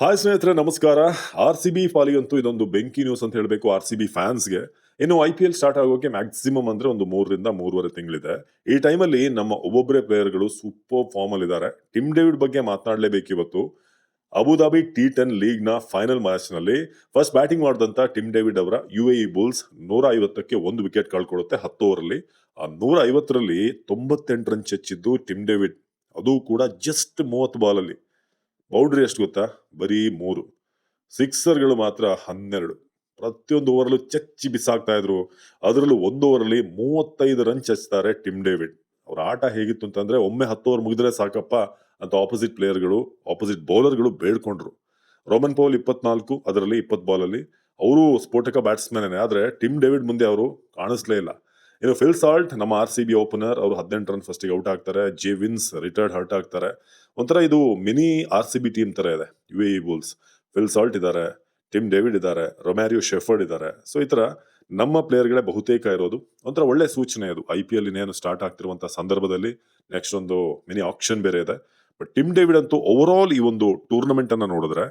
Hi ಸ್ನೇಹಿತರೆ, ನಮಸ್ಕಾರ. RCB ಪಾಲಿಗಂತೂ ಇದೊಂದು ಬೆಂಕಿ ನ್ಯೂಸ್ ಅಂತ ಹೇಳಬೇಕು. RCB ಫ್ಯಾನ್ಸ್ಗೆ ಇನ್ನು IPL ಸ್ಟಾರ್ಟ್ ಆಗೋಕೆ ಮ್ಯಾಕ್ಸಿಮಮ್ ಅಂದ್ರೆ ಒಂದು 3 ರಿಂದ 3.5 ತಿಂಗಳಿದೆ. ಈ ಟೈಮಲ್ಲಿ ನಮ್ಮ ಒಬ್ಬೊಬ್ಬರೇ ಪ್ಲೇಯರ್ಗಳು ಸೂಪರ್ ಫಾರ್ಮ್ ಅಲ್ಲಿ ಇದ್ದಾರೆ. ಟಿಮ್ ಡೇವಿಡ್ ಬಗ್ಗೆ ಮಾತನಾಡಲೇಬೇಕು ಇವತ್ತು. ಅಬುಧಾಬಿ T10 ಲೀಗ್ ನ ಫೈನಲ್ ಮ್ಯಾಚ್ ನಲ್ಲಿ ಫಸ್ಟ್ ಬ್ಯಾಟಿಂಗ್ ಮಾಡಿದಂತ ಟಿಮ್ ಡೇವಿಡ್ ಅವರ UAE ಬುಲ್ಸ್ 150ಕ್ಕೆ 1 ವಿಕೆಟ್ ಕಳ್ಕೊಳ್ಳುತ್ತೆ 10 ಓವರಲ್ಲಿ. ಆ 150ರಲ್ಲಿ 98 ರನ್ ಚೆಚ್ಚಿದ್ದು ಟಿಮ್ ಡೇವಿಡ್, ಅದು ಕೂಡ ಜಸ್ಟ್ 30 ಬಾಲ್ ಅಲ್ಲಿ. ಬೌಂಡ್ರಿ ಎಷ್ಟು ಗೊತ್ತಾ? ಬರೀ 3. ಸಿಕ್ಸರ್ಗಳು ಮಾತ್ರ 12. ಪ್ರತಿಯೊಂದು ಓವರ್ಲು ಚಚ್ಚಿ ಬಿಸಾಕ್ತಾ ಇದ್ರು. ಅದರಲ್ಲೂ ಒಂದು ಓವರಲ್ಲಿ 35 ರನ್ ಚಚ್ತಾರೆ ಟಿಮ್ ಡೇವಿಡ್. ಅವ್ರ ಆಟ ಹೇಗಿತ್ತು ಅಂತಂದ್ರೆ, ಒಮ್ಮೆ 10 ಓವರ್ ಮುಗಿದ್ರೆ ಸಾಕಪ್ಪ ಅಂತ ಆಪೋಸಿಟ್ ಪ್ಲೇಯರ್ಗಳು, ಆಪೋಸಿಟ್ ಬೌಲರ್ಗಳು ಬೇಡ್ಕೊಂಡ್ರು. ರೋಮನ್ ಪೌಲ್ 24, ಅದರಲ್ಲಿ 20 ಬಾಲ್ ಅಲ್ಲಿ. ಅವರು ಸ್ಫೋಟಕ ಬ್ಯಾಟ್ಸ್ಮನ್, ಆದ್ರೆ ಟಿಮ್ ಡೇವಿಡ್ ಮುಂದೆ ಅವರು ಕಾಣಿಸ್ಲೇ ಇಲ್ಲ. ಇನ್ನು ಫಿಲ್ ಸಾಲ್ಟ್, ನಮ್ಮ RCB ಓಪನರ್, ಅವರು 18 ರನ್ ಫಸ್ಟಿಗೆ ಔಟ್ ಆಗ್ತಾರೆ. ಜೆ ವಿನ್ಸ್ ರಿಟೈರ್ಡ್ ಹರ್ಟ್ ಆಗ್ತಾರೆ. ಒಂಥರ ಇದು ಮಿನಿ RCB ಟೀಮ್ ತರ ಇದೆ UAE ಬುಲ್ಸ್. ಫಿಲ್ ಸಾಲ್ಟ್ ಇದ್ದಾರೆ, ಟಿಮ್ ಡೇವಿಡ್ ಇದ್ದಾರೆ, ರೊಮ್ಯಾರಿಯೋ ಶೆಫರ್ಡ್ ಇದ್ದಾರೆ. ಸೊ ಈ ತರ ನಮ್ಮ ಪ್ಲೇಯರ್ಗಳೇ ಬಹುತೇಕ ಇರೋದು. ಒಂಥರ ಒಳ್ಳೆ ಸೂಚನೆ ಅದು. IPL ಇನ್ನೇನು ಸ್ಟಾರ್ಟ್ ಆಗ್ತಿರುವಂತಹ ಸಂದರ್ಭದಲ್ಲಿ ನೆಕ್ಸ್ಟ್ ಒಂದು ಮಿನಿ ಆಕ್ಷನ್ ಬೇರೆ ಇದೆ. ಬಟ್ ಟಿಮ್ ಡೇವಿಡ್ ಅಂತೂ ಓವರ್ ಆಲ್ ಈ ಒಂದು ಟೂರ್ನಮೆಂಟ್ ಅನ್ನ ನೋಡಿದ್ರೆ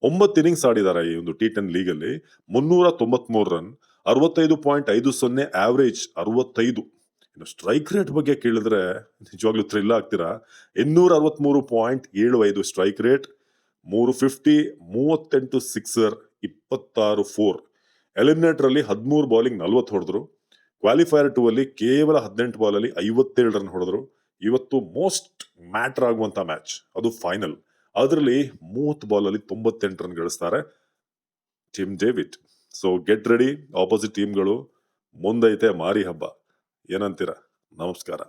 9 ಇನ್ನಿಂಗ್ಸ್ ಆಡಿದ್ದಾರೆ ಈ ಒಂದು T10 ಲೀಗ್ ಅಲ್ಲಿ. 393 ರನ್, 65.50 ಆವರೇಜ್, 65. ಇನ್ನು ಸ್ಟ್ರೈಕ್ ರೇಟ್ ಬಗ್ಗೆ ಕೇಳಿದ್ರೆ ನಿಜವಾಗ್ಲೂ ಥ್ರಿಲ್ ಆಗ್ತೀರಾ. 263.75 ಸ್ಟ್ರೈಕ್ ರೇಟ್, 350, 38 ಸಿಕ್ಸರ್, 26 4. ಎಲಿಮಿನೇಟರ್ ಅಲ್ಲಿ 13 ಬಾಲಿಂಗ್ 40 ಹೊಡೆದ್ರು. ಕ್ವಾಲಿಫೈಯರ್ 2 ಅಲ್ಲಿ ಕೇವಲ 18 ಬಾಲ್ ಅಲ್ಲಿ 57 ರನ್ ಹೊಡೆದ್ರು. ಇವತ್ತು ಮೋಸ್ಟ್ ಮ್ಯಾಟರ್ ಆಗುವಂತ ಮ್ಯಾಚ್, ಅದು ಫೈನಲ್. ಅದರಲ್ಲಿ 30 ಬಾಲ್ ಅಲ್ಲಿ 98 ರನ್ ಗಳಿಸ್ತಾರೆ Tim David. So get ready, opposite ಟೀಮ್ಗಳು ಮುಂದೈತೆ ಮಾರಿ ಹಬ್ಬ. ಏನಂತೀರಾ? ನಮಸ್ಕಾರ.